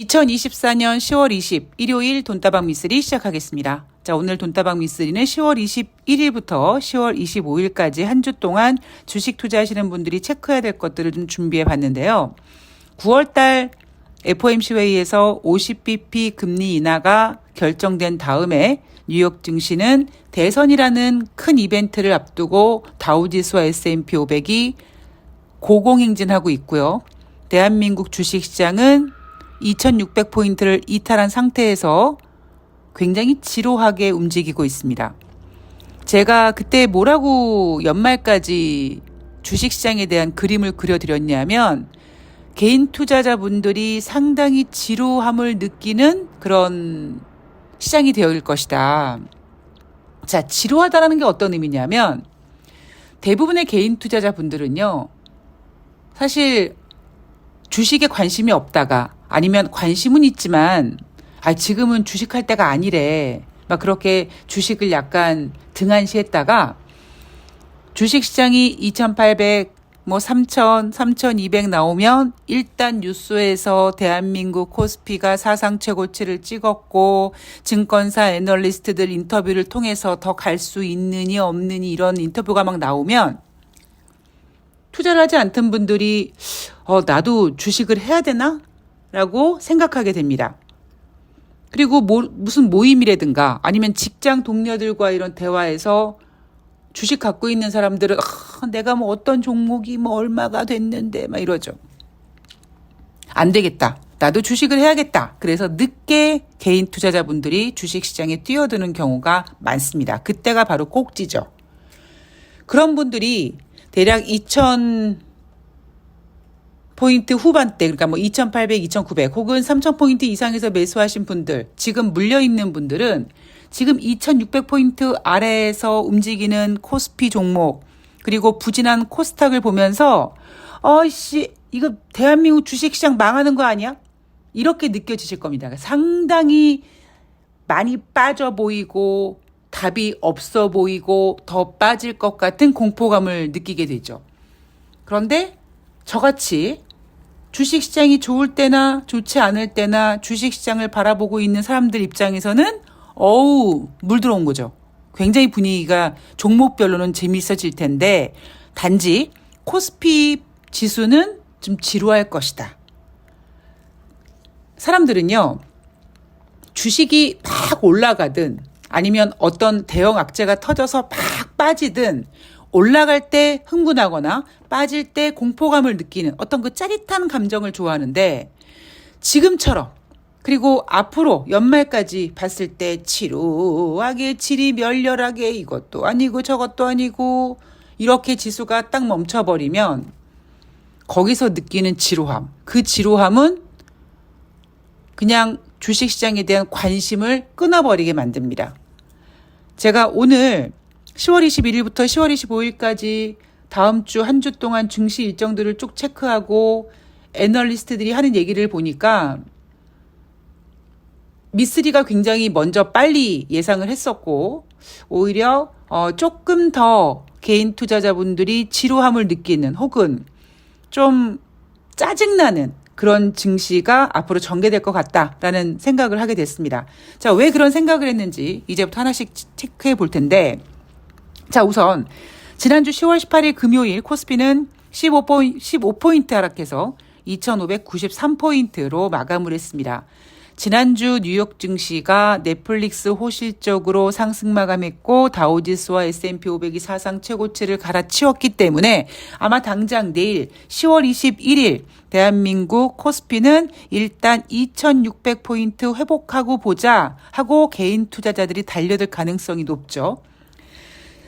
2024년 10월 20 일요일 돈다방 미쓰리 시작하겠습니다. 자, 오늘 돈다방 미쓰리는 10월 21일부터 10월 25일까지 한 주 동안 주식 투자하시는 분들이 체크해야 될 것들을 좀 준비해 봤는데요. 9월달 FOMC 회의에서 50bp 금리 인하가 결정된 다음에 뉴욕 증시는 대선이라는 큰 이벤트를 앞두고 다우지수와 S&P 500이 고공행진하고 있고요. 대한민국 주식시장은 2600포인트를 이탈한 상태에서 굉장히 지루하게 움직이고 있습니다. 제가 그때 뭐라고 연말까지 주식시장에 대한 그림을 그려드렸냐면 개인 투자자분들이 상당히 지루함을 느끼는 그런 시장이 되어올 것이다. 자, 지루하다는 게 어떤 의미냐면 대부분의 개인 투자자분들은요. 사실 주식에 관심이 없다가 아니면 관심은 있지만 지금은 주식할 때가 아니래. 막 그렇게 주식을 약간 등한시했다가 주식시장이 2800, 3000, 3200 나오면 일단 뉴스에서 대한민국 코스피가 사상 최고치를 찍었고 증권사 애널리스트들 인터뷰를 통해서 더 갈 수 있느니 없느니 이런 인터뷰가 막 나오면 투자를 하지 않던 분들이 나도 주식을 해야 되나? 라고 생각하게 됩니다. 그리고 무슨 모임이라든가 아니면 직장 동료들과 이런 대화에서 주식 갖고 있는 사람들은 내가 어떤 종목이 얼마가 됐는데 막 이러죠. 안 되겠다. 나도 주식을 해야겠다. 그래서 늦게 개인 투자자분들이 주식시장에 뛰어드는 경우가 많습니다. 그때가 바로 꼭지죠. 그런 분들이 대략 2000포인트 후반대, 그러니까 2800, 2900 혹은 3000포인트 이상에서 매수하신 분들, 지금 물려있는 분들은 지금 2600포인트 아래에서 움직이는 코스피 종목, 그리고 부진한 코스닥을 보면서 이거 대한민국 주식시장 망하는 거 아니야? 이렇게 느껴지실 겁니다. 상당히 많이 빠져 보이고 답이 없어 보이고 더 빠질 것 같은 공포감을 느끼게 되죠. 그런데 저같이 주식시장이 좋을 때나 좋지 않을 때나 주식시장을 바라보고 있는 사람들 입장에서는 물 들어온 거죠. 굉장히 분위기가 종목별로는 재미있어질 텐데 단지 코스피 지수는 좀 지루할 것이다. 사람들은요. 주식이 막 올라가든 아니면 어떤 대형 악재가 터져서 막 빠지든 올라갈 때 흥분하거나 빠질 때 공포감을 느끼는 어떤 그 짜릿한 감정을 좋아하는데 지금처럼 그리고 앞으로 연말까지 봤을 때 지루하게 질이 멸렬하게 이것도 아니고 저것도 아니고 이렇게 지수가 딱 멈춰버리면 거기서 느끼는 지루함, 그 지루함은 그냥 주식시장에 대한 관심을 끊어버리게 만듭니다. 제가 오늘 10월 21일부터 10월 25일까지 다음 주 한 주 동안 증시 일정들을 쭉 체크하고 애널리스트들이 하는 얘기를 보니까 미쓰리가 굉장히 먼저 빨리 예상을 했었고 오히려 조금 더 개인 투자자분들이 지루함을 느끼는 혹은 좀 짜증나는 그런 증시가 앞으로 전개될 것 같다라는 생각을 하게 됐습니다. 자, 왜 그런 생각을 했는지 이제부터 하나씩 체크해 볼 텐데 자, 우선 지난주 10월 18일 금요일 코스피는 15포인트 하락해서 2593포인트로 마감을 했습니다. 지난주 뉴욕 증시가 넷플릭스 호실적으로 상승 마감했고 다우지수와 S&P 500이 사상 최고치를 갈아치웠기 때문에 아마 당장 내일 10월 21일 대한민국 코스피는 일단 2600포인트 회복하고 보자 하고 개인 투자자들이 달려들 가능성이 높죠.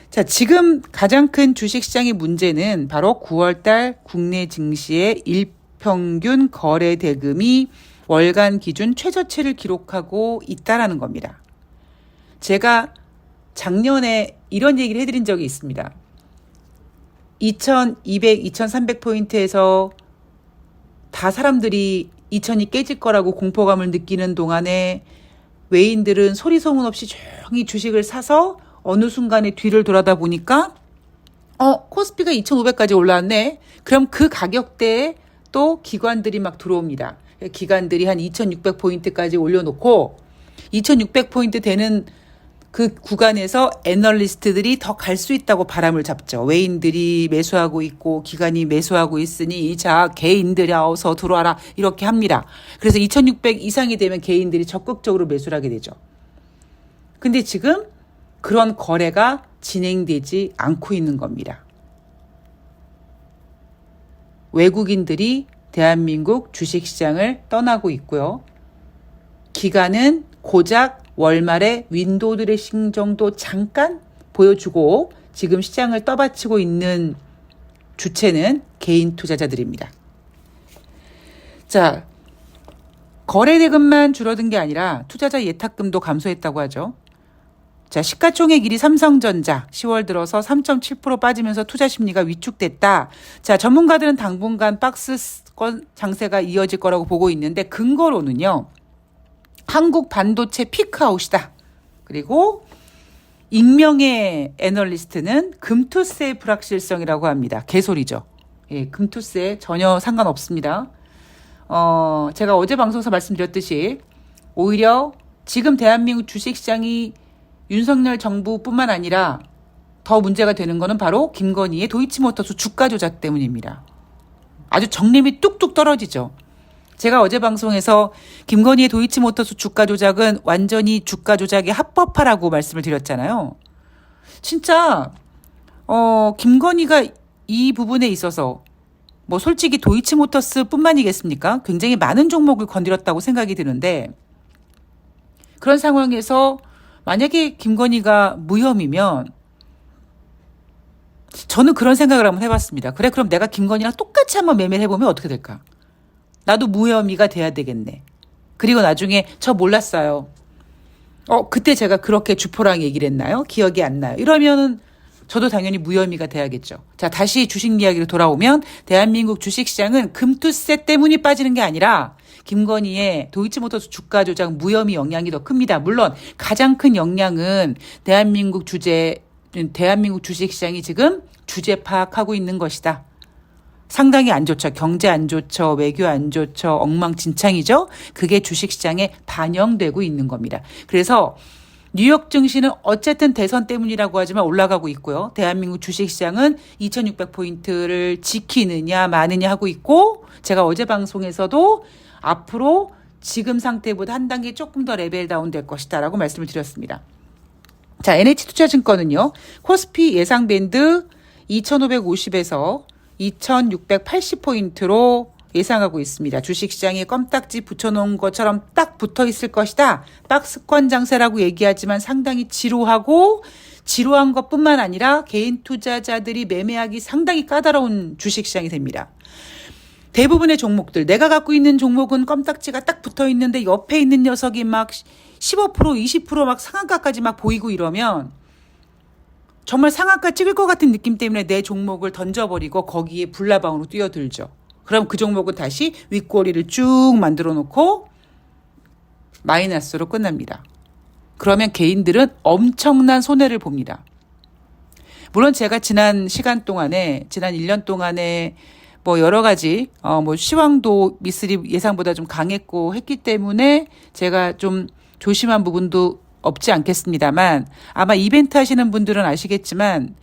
자, 지금 가장 큰 주식시장의 문제는 바로 9월달 국내 증시의 일평균 거래 대금이 월간 기준 최저치를 기록하고 있다라는 겁니다. 제가 작년에 이런 얘기를 해드린 적이 있습니다. 2200, 2300포인트에서 다 사람들이 2000이 깨질 거라고 공포감을 느끼는 동안에 외인들은 소리 소문 없이 조용히 주식을 사서 어느 순간에 뒤를 돌아다 보니까 코스피가 2500까지 올라왔네. 그럼 그 가격대에 또 기관들이 막 들어옵니다. 기관들이 한 2600포인트까지 올려놓고 2600포인트 되는 그 구간에서 애널리스트들이 더 갈 수 있다고 바람을 잡죠. 외인들이 매수하고 있고 기관이 매수하고 있으니 자 개인들이 어서 들어와라 이렇게 합니다. 그래서 2600 이상이 되면 개인들이 적극적으로 매수를 하게 되죠. 근데 지금 그런 거래가 진행되지 않고 있는 겁니다. 외국인들이 대한민국 주식시장을 떠나고 있고요. 기관은 고작 월말에 윈도우 드레싱 정도 잠깐 보여주고 지금 시장을 떠받치고 있는 주체는 개인 투자자들입니다. 자, 거래 대금만 줄어든 게 아니라 투자자 예탁금도 감소했다고 하죠. 자, 시가총액 1위 삼성전자 10월 들어서 3.7% 빠지면서 투자 심리가 위축됐다. 자, 전문가들은 당분간 박스권 장세가 이어질 거라고 보고 있는데 근거로는요. 한국 반도체 피크아웃이다. 그리고 익명의 애널리스트는 금투세 불확실성이라고 합니다. 개소리죠. 예, 금투세 전혀 상관없습니다. 제가 어제 방송에서 말씀드렸듯이 오히려 지금 대한민국 주식시장이 윤석열 정부뿐만 아니라 더 문제가 되는 것은 바로 김건희의 도이치모터스 주가 조작 때문입니다. 아주 정림이 뚝뚝 떨어지죠. 제가 어제 방송에서 김건희의 도이치모터스 주가 조작은 완전히 주가 조작에 합법화라고 말씀을 드렸잖아요. 진짜 김건희가 이 부분에 있어서 뭐 솔직히 도이치모터스뿐만이겠습니까? 굉장히 많은 종목을 건드렸다고 생각이 드는데 그런 상황에서 만약에 김건희가 무혐의면 저는 그런 생각을 한번 해봤습니다. 그래 그럼 내가 김건희랑 똑같이 한번 매매를 해보면 어떻게 될까? 나도 무혐의가 돼야 되겠네. 그리고 나중에 저 몰랐어요. 그때 제가 그렇게 주포랑 얘기를 했나요? 기억이 안 나요. 이러면은 저도 당연히 무혐의가 돼야겠죠. 자, 다시 주식 이야기로 돌아오면 대한민국 주식시장은 금투세 때문이 빠지는 게 아니라 김건희의 도이치모터스 주가 조작 무혐의 영향이 더 큽니다. 물론 가장 큰 영향은 대한민국 주식시장이 지금 주제 파악하고 있는 것이다. 상당히 안 좋죠. 경제 안 좋죠. 외교 안 좋죠. 엉망진창이죠. 그게 주식시장에 반영되고 있는 겁니다. 그래서 뉴욕 증시는 어쨌든 대선 때문이라고 하지만 올라가고 있고요. 대한민국 주식시장은 2600포인트를 지키느냐 마느냐 하고 있고 제가 어제 방송에서도 앞으로 지금 상태보다 한 단계 조금 더 레벨 다운 될 것이다 라고 말씀을 드렸습니다. 자, NH투자증권은요. 코스피 예상 밴드 2550에서 2680포인트로 예상하고 있습니다. 주식시장에 껌딱지 붙여놓은 것처럼 딱 붙어 있을 것이다. 박스권 장세라고 얘기하지만 상당히 지루한 것뿐만 아니라 개인 투자자들이 매매하기 상당히 까다로운 주식시장이 됩니다. 대부분의 종목들, 내가 갖고 있는 종목은 껌딱지가 딱 붙어 있는데 옆에 있는 녀석이 막 15%, 20% 상한가까지 보이고 이러면 정말 상한가 찍을 것 같은 느낌 때문에 내 종목을 던져버리고 거기에 불나방으로 뛰어들죠. 그럼 그 종목은 다시 윗꼬리를 쭉 만들어 놓고 마이너스로 끝납니다. 그러면 개인들은 엄청난 손해를 봅니다. 물론 제가 지난 1년 동안에 여러 가지, 시황도 미스리 예상보다 좀 강했고 했기 때문에 제가 좀 조심한 부분도 없지 않겠습니다만 아마 이벤트 하시는 분들은 아시겠지만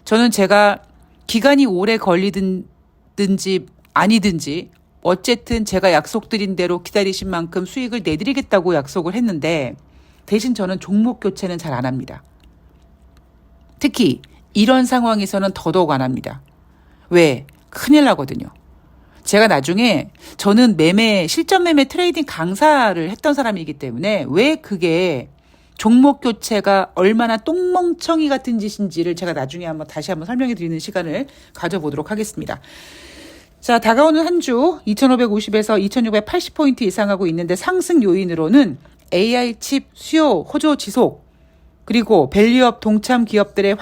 저는 제가 기간이 오래 걸리든지 아니든지 어쨌든 제가 약속드린 대로 기다리신 만큼 수익을 내드리겠다고 약속을 했는데 대신 저는 종목 교체는 잘 안 합니다. 특히 이런 상황에서는 더더욱 안 합니다. 왜? 큰일 나거든요. 제가 나중에 저는 실전 매매 트레이딩 강사를 했던 사람이기 때문에 왜 그게 종목 교체가 얼마나 똥멍청이 같은 짓인지를 제가 나중에 다시 한번 설명해 드리는 시간을 가져보도록 하겠습니다. 자, 다가오는 한 주 2550에서 2680포인트 예상하고 있는데 상승 요인으로는 AI 칩 수요 호조 지속 그리고 밸류업 동참 기업들의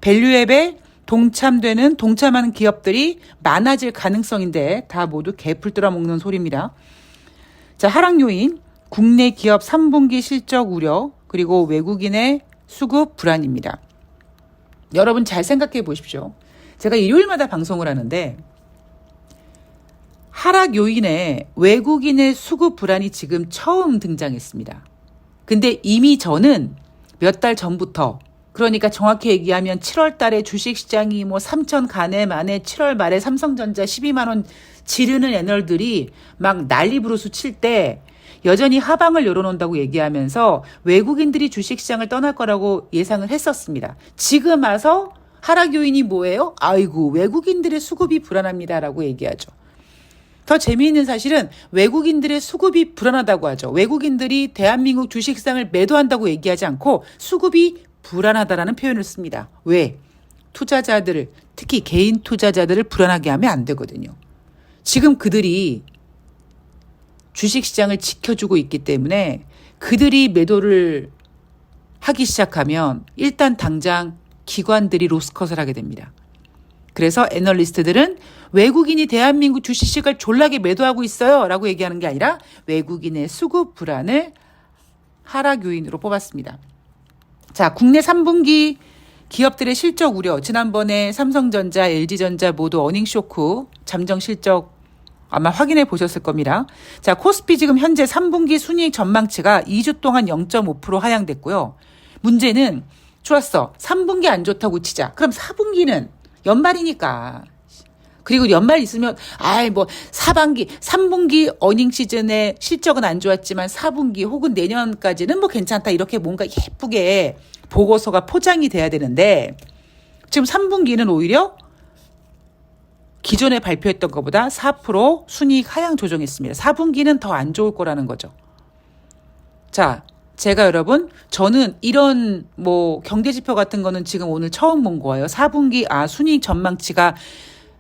밸류앱에 동참하는 기업들이 많아질 가능성인데 다 모두 개풀 뚫어먹는 소리입니다. 자, 하락 요인 국내 기업 3분기 실적 우려 그리고 외국인의 수급 불안입니다. 여러분 잘 생각해 보십시오. 제가 일요일마다 방송을 하는데 하락 요인에 외국인의 수급 불안이 지금 처음 등장했습니다. 근데 이미 저는 몇 달 전부터, 그러니까 정확히 얘기하면 7월 달에 주식시장이 뭐 3천 가네 만에 7월 말에 삼성전자 12만 원 지르는 애널들이 막 난리부르스 칠 때 여전히 하방을 열어놓는다고 얘기하면서 외국인들이 주식시장을 떠날 거라고 예상을 했었습니다. 지금 와서 하락 요인이 뭐예요? 아이고, 외국인들의 수급이 불안합니다라고 얘기하죠. 더 재미있는 사실은 외국인들의 수급이 불안하다고 하죠. 외국인들이 대한민국 주식시장을 매도한다고 얘기하지 않고 수급이 불안하다라는 표현을 씁니다. 왜? 투자자들을, 특히 개인 투자자들을 불안하게 하면 안 되거든요. 지금 그들이 주식시장을 지켜주고 있기 때문에 그들이 매도를 하기 시작하면 일단 당장 기관들이 로스컷을 하게 됩니다. 그래서 애널리스트들은 외국인이 대한민국 주식시장을 졸라게 매도하고 있어요 라고 얘기하는 게 아니라 외국인의 수급 불안을 하락 요인으로 뽑았습니다. 자, 국내 3분기 기업들의 실적 우려. 지난번에 삼성전자, LG전자 모두 어닝쇼크, 잠정 실적 아마 확인해 보셨을 겁니다. 자, 코스피 지금 현재 3분기 순이익 전망치가 2주 동안 0.5% 하향됐고요. 문제는 좋았어. 3분기 안 좋다고 치자. 그럼 4분기는 연말이니까. 그리고 연말 있으면 뭐 3분기 어닝 시즌에 실적은 안 좋았지만 4분기 혹은 내년까지는 뭐 괜찮다. 이렇게 뭔가 예쁘게 보고서가 포장이 돼야 되는데 지금 3분기는 오히려 기존에 발표했던 것보다 4% 순이익 하향 조정했습니다. 4분기는 더 안 좋을 거라는 거죠. 자, 제가 여러분, 저는 이런 뭐 경제지표 같은 거는 지금 오늘 처음 본 거예요. 4분기 순이익 전망치가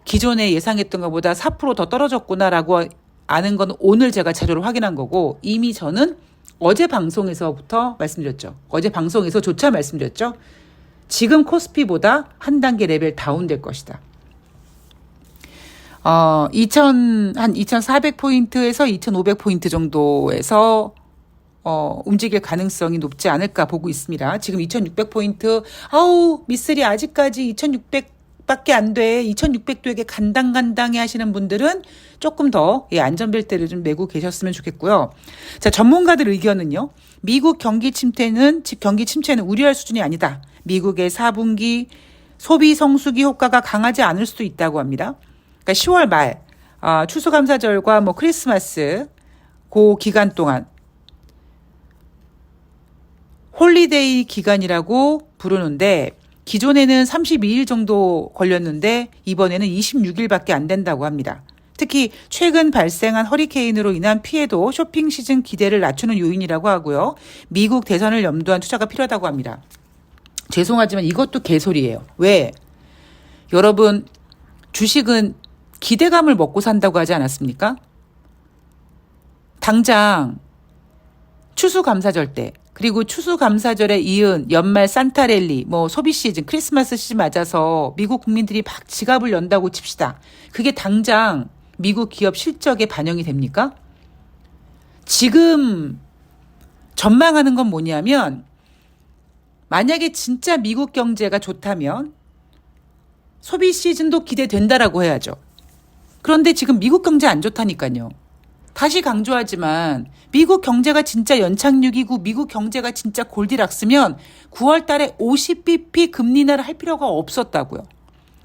기존에 예상했던 것보다 4% 더 떨어졌구나라고 아는 건 오늘 제가 자료를 확인한 거고, 이미 저는 어제 방송에서부터 말씀드렸죠. 어제 방송에서조차 말씀드렸죠. 지금 코스피보다 한 단계 레벨 다운될 것이다. 2400포인트에서 2500포인트 정도에서 움직일 가능성이 높지 않을까 보고 있습니다. 지금 2600포인트, 미쓰리 아직까지 2600밖에 안 돼. 2600도에게 간당간당해 하시는 분들은 조금 더 안전벨트를 좀 메고 계셨으면 좋겠고요. 자, 전문가들 의견은요. 미국 경기 침체는 우려할 수준이 아니다. 미국의 4분기 소비 성수기 효과가 강하지 않을 수도 있다고 합니다. 그러니까 10월 말 추수감사절과 뭐 크리스마스 그 기간 동안 홀리데이 기간이라고 부르는데 기존에는 32일 정도 걸렸는데 이번에는 26일밖에 안 된다고 합니다. 특히 최근 발생한 허리케인으로 인한 피해도 쇼핑 시즌 기대를 낮추는 요인이라고 하고요. 미국 대선을 염두한 투자가 필요하다고 합니다. 죄송하지만 이것도 개소리예요. 왜? 여러분, 주식은 기대감을 먹고 산다고 하지 않았습니까? 당장 추수감사절 때, 그리고 추수감사절에 이은 연말 산타랠리, 뭐 소비 시즌, 크리스마스 시즌 맞아서 미국 국민들이 막 지갑을 연다고 칩시다. 그게 당장 미국 기업 실적에 반영이 됩니까? 지금 전망하는 건 뭐냐면 만약에 진짜 미국 경제가 좋다면 소비 시즌도 기대된다라고 해야죠. 그런데 지금 미국 경제 안 좋다니까요. 다시 강조하지만 미국 경제가 진짜 연착륙이고 미국 경제가 진짜 골디락스면 9월 달에 50bp 금리 인하를 할 필요가 없었다고요.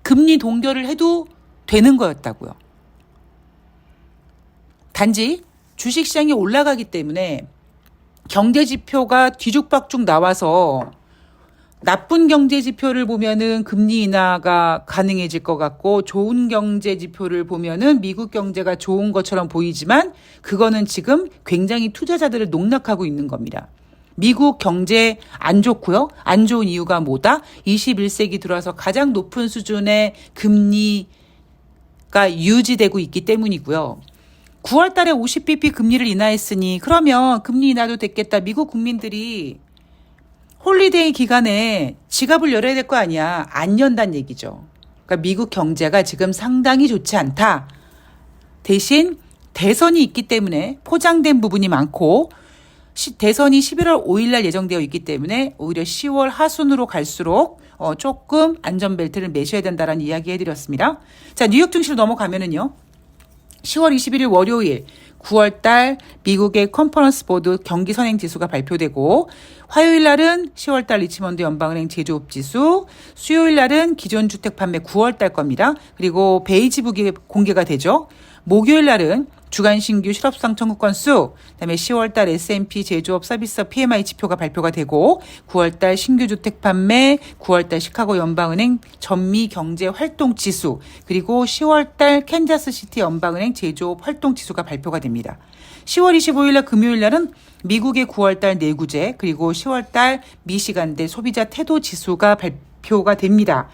금리 동결을 해도 되는 거였다고요. 단지 주식시장이 올라가기 때문에 경제지표가 뒤죽박죽 나와서 나쁜 경제지표를 보면은 금리 인하가 가능해질 것 같고 좋은 경제지표를 보면은 미국 경제가 좋은 것처럼 보이지만 그거는 지금 굉장히 투자자들을 농락하고 있는 겁니다. 미국 경제 안 좋고요. 안 좋은 이유가 뭐다? 21세기 들어와서 가장 높은 수준의 금리가 유지되고 있기 때문이고요. 9월 달에 50bp 금리를 인하했으니 그러면 금리 인하도 됐겠다. 미국 국민들이 홀리데이 기간에 지갑을 열어야 될 거 아니야. 안 연다는 얘기죠. 그러니까 미국 경제가 지금 상당히 좋지 않다. 대신 대선이 있기 때문에 포장된 부분이 많고 대선이 11월 5일 날 예정되어 있기 때문에 오히려 10월 하순으로 갈수록 조금 안전벨트를 매셔야 된다라는 이야기 해드렸습니다. 자, 뉴욕 증시로 넘어가면은요. 10월 21일 월요일 9월달 미국의 컨퍼런스 보드 경기 선행 지수가 발표되고 화요일 날은 10월달 리치먼드 연방은행 제조업 지수, 수요일 날은 기존 주택 판매 9월달 겁니다. 그리고 베이지북이 공개가 되죠. 목요일 날은 주간 신규 실업수당 청구 건수, 그다음에 10월달 S&P 제조업 서비스 PMI 지표가 발표가 되고 9월달 신규 주택 판매, 9월달 시카고 연방은행 전미 경제 활동 지수, 그리고 10월달 캔자스 시티 연방은행 제조업 활동 지수가 발표가 됩니다. 10월 25일 날 금요일 날은 미국의 9월달 내구재, 그리고 10월달 미시간대 소비자 태도 지수가 발표가 됩니다.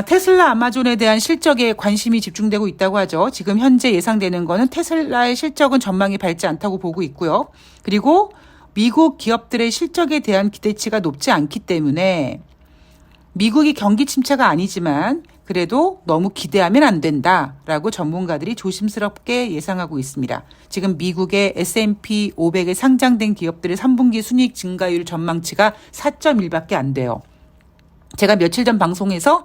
테슬라, 아마존에 대한 실적에 관심이 집중되고 있다고 하죠. 지금 현재 예상되는 거는 테슬라의 실적은 전망이 밝지 않다고 보고 있고요. 그리고 미국 기업들의 실적에 대한 기대치가 높지 않기 때문에 미국이 경기 침체가 아니지만 그래도 너무 기대하면 안 된다라고 전문가들이 조심스럽게 예상하고 있습니다. 지금 미국의 S&P 500에 상장된 기업들의 3분기 순이익 증가율 전망치가 4.1밖에 안 돼요. 제가 며칠 전 방송에서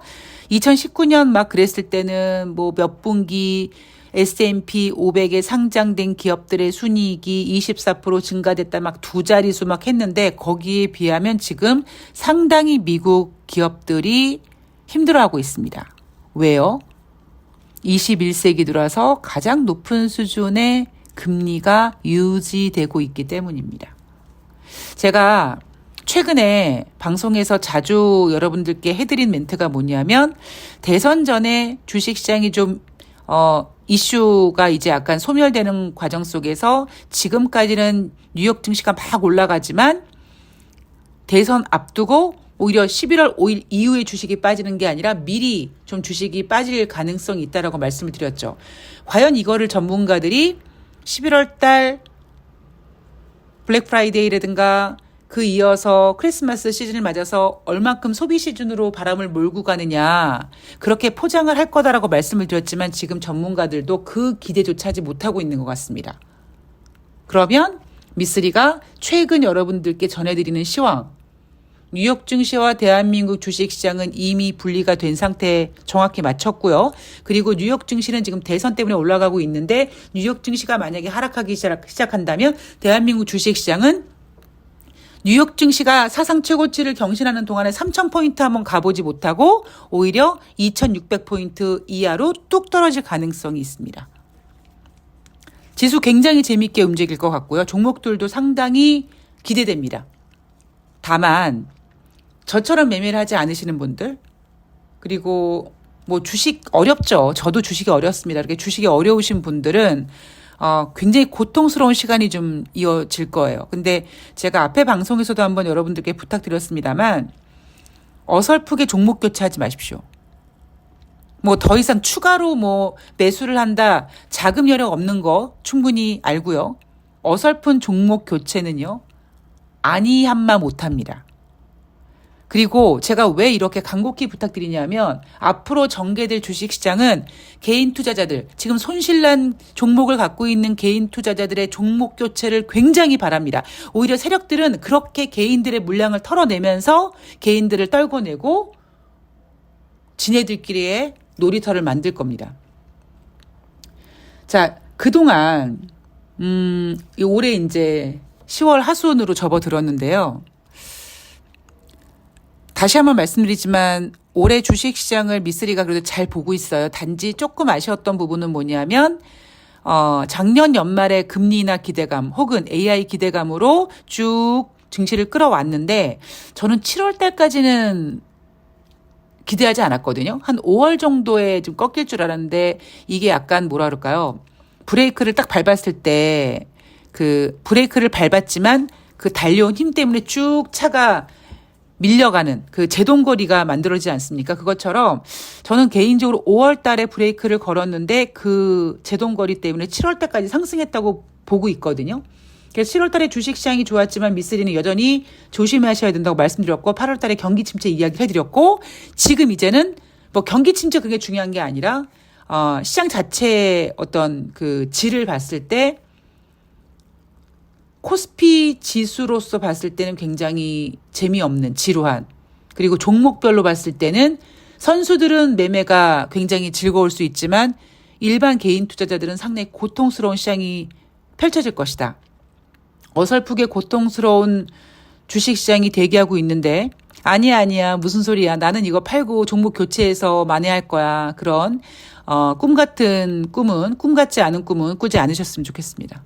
2019년 막 그랬을 때는 뭐 몇 분기 S&P 500에 상장된 기업들의 순이익이 24% 증가됐다 막 두 자릿수 막 했는데 거기에 비하면 지금 상당히 미국 기업들이 힘들어하고 있습니다. 왜요? 21세기 들어서 가장 높은 수준의 금리가 유지되고 있기 때문입니다. 제가 최근에 방송에서 자주 여러분들께 해드린 멘트가 뭐냐면 대선 전에 주식시장이 좀 이슈가 이제 약간 소멸되는 과정 속에서 지금까지는 뉴욕 증시가 막 올라가지만 대선 앞두고 오히려 11월 5일 이후에 주식이 빠지는 게 아니라 미리 좀 주식이 빠질 가능성이 있다라고 말씀을 드렸죠. 과연 이거를 전문가들이 11월 달 블랙 프라이데이라든가 그 이어서 크리스마스 시즌을 맞아서 얼만큼 소비 시즌으로 바람을 몰고 가느냐 그렇게 포장을 할 거다라고 말씀을 드렸지만 지금 전문가들도 그 기대조차 하지 못하고 있는 것 같습니다. 그러면 미쓰리가 최근 여러분들께 전해드리는 시황, 뉴욕 증시와 대한민국 주식시장은 이미 분리가 된 상태에 정확히 맞췄고요. 그리고 뉴욕 증시는 지금 대선 때문에 올라가고 있는데 뉴욕 증시가 만약에 하락하기 시작한다면 대한민국 주식시장은 뉴욕 증시가 사상 최고치를 경신하는 동안에 3,000포인트 한번 가보지 못하고 오히려 2,600포인트 이하로 뚝 떨어질 가능성이 있습니다. 지수 굉장히 재밌게 움직일 것 같고요. 종목들도 상당히 기대됩니다. 다만 저처럼 매매를 하지 않으시는 분들 그리고 뭐 주식 어렵죠. 저도 주식이 어렵습니다. 이렇게 주식이 어려우신 분들은 굉장히 고통스러운 시간이 좀 이어질 거예요. 근데 제가 앞에 방송에서도 한번 여러분들께 부탁드렸습니다만 어설프게 종목 교체하지 마십시오. 뭐 더 이상 추가로 뭐 매수를 한다, 자금 여력 없는 거 충분히 알고요. 어설픈 종목 교체는요, 아니한마 못합니다. 그리고 제가 왜 이렇게 간곡히 부탁드리냐면 앞으로 전개될 주식시장은 개인 투자자들, 지금 손실난 종목을 갖고 있는 개인 투자자들의 종목 교체를 굉장히 바랍니다. 오히려 세력들은 그렇게 개인들의 물량을 털어내면서 개인들을 떨궈내고 지네들끼리의 놀이터를 만들 겁니다. 자, 그동안 올해 이제 10월 하순으로 접어들었는데요. 다시 한번 말씀드리지만 올해 주식시장을 미쓰리가 그래도 잘 보고 있어요. 단지 조금 아쉬웠던 부분은 뭐냐면 작년 연말에 금리나 기대감 혹은 AI 기대감으로 쭉 증시를 끌어왔는데 저는 7월 달까지는 기대하지 않았거든요. 한 5월 정도에 좀 꺾일 줄 알았는데 이게 약간 뭐라 그럴까요? 브레이크를 딱 밟았을 때 그 브레이크를 밟았지만 그 달려온 힘 때문에 쭉 차가 밀려가는 그 제동거리가 만들어지지 않습니까? 그것처럼 저는 개인적으로 5월 달에 브레이크를 걸었는데 그 제동거리 때문에 7월 달까지 상승했다고 보고 있거든요. 그래서 7월 달에 주식시장이 좋았지만 미쓰리는 여전히 조심하셔야 된다고 말씀드렸고 8월 달에 경기 침체 이야기를 해드렸고 지금 이제는 뭐 경기 침체 그게 중요한 게 아니라 시장 자체의 어떤 그 질을 봤을 때 코스피 지수로서 봤을 때는 굉장히 재미없는 지루한 그리고 종목별로 봤을 때는 선수들은 매매가 굉장히 즐거울 수 있지만 일반 개인 투자자들은 상당히 고통스러운 시장이 펼쳐질 것이다. 어설프게 고통스러운 주식시장이 대기하고 있는데 아니야 무슨 소리야 나는 이거 팔고 종목 교체해서 만회할 거야. 그런 꿈 같지 않은 꿈은 꾸지 않으셨으면 좋겠습니다.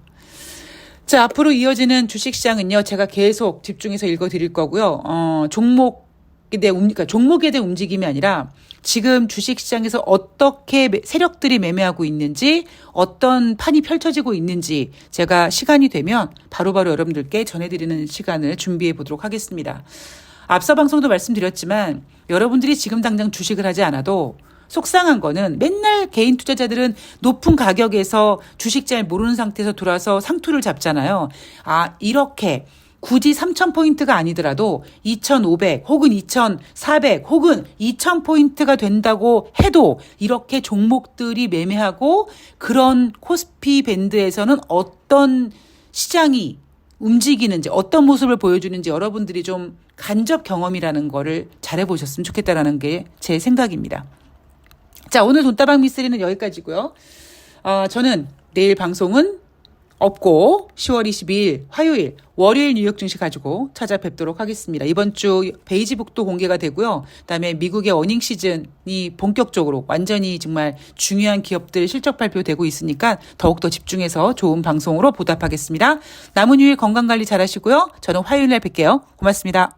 자, 앞으로 이어지는 주식시장은요, 제가 계속 집중해서 읽어드릴 거고요. 종목에 대한 움직임이 아니라 지금 주식시장에서 어떻게 세력들이 매매하고 있는지, 어떤 판이 펼쳐지고 있는지 제가 시간이 되면 바로바로 여러분들께 전해드리는 시간을 준비해 보도록 하겠습니다. 앞서 방송도 말씀드렸지만 여러분들이 지금 당장 주식을 하지 않아도 속상한 거는 맨날 개인 투자자들은 높은 가격에서 주식 잘 모르는 상태에서 돌아서 상투를 잡잖아요. 이렇게 굳이 3,000포인트가 아니더라도 2,500 혹은 2,400 혹은 2,000포인트가 된다고 해도 이렇게 종목들이 매매하고 그런 코스피 밴드에서는 어떤 시장이 움직이는지 어떤 모습을 보여주는지 여러분들이 좀 간접 경험이라는 거를 잘해보셨으면 좋겠다라는 게 제 생각입니다. 자, 오늘 돈다방 미스터리는 여기까지고요. 저는 내일 방송은 없고 10월 22일 화요일 월요일 뉴욕 증시 가지고 찾아뵙도록 하겠습니다. 이번 주 베이지북도 공개가 되고요. 그다음에 미국의 어닝 시즌이 본격적으로 완전히 정말 중요한 기업들 실적 발표되고 있으니까 더욱더 집중해서 좋은 방송으로 보답하겠습니다. 남은 휴일 건강관리 잘하시고요. 저는 화요일 날 뵐게요. 고맙습니다.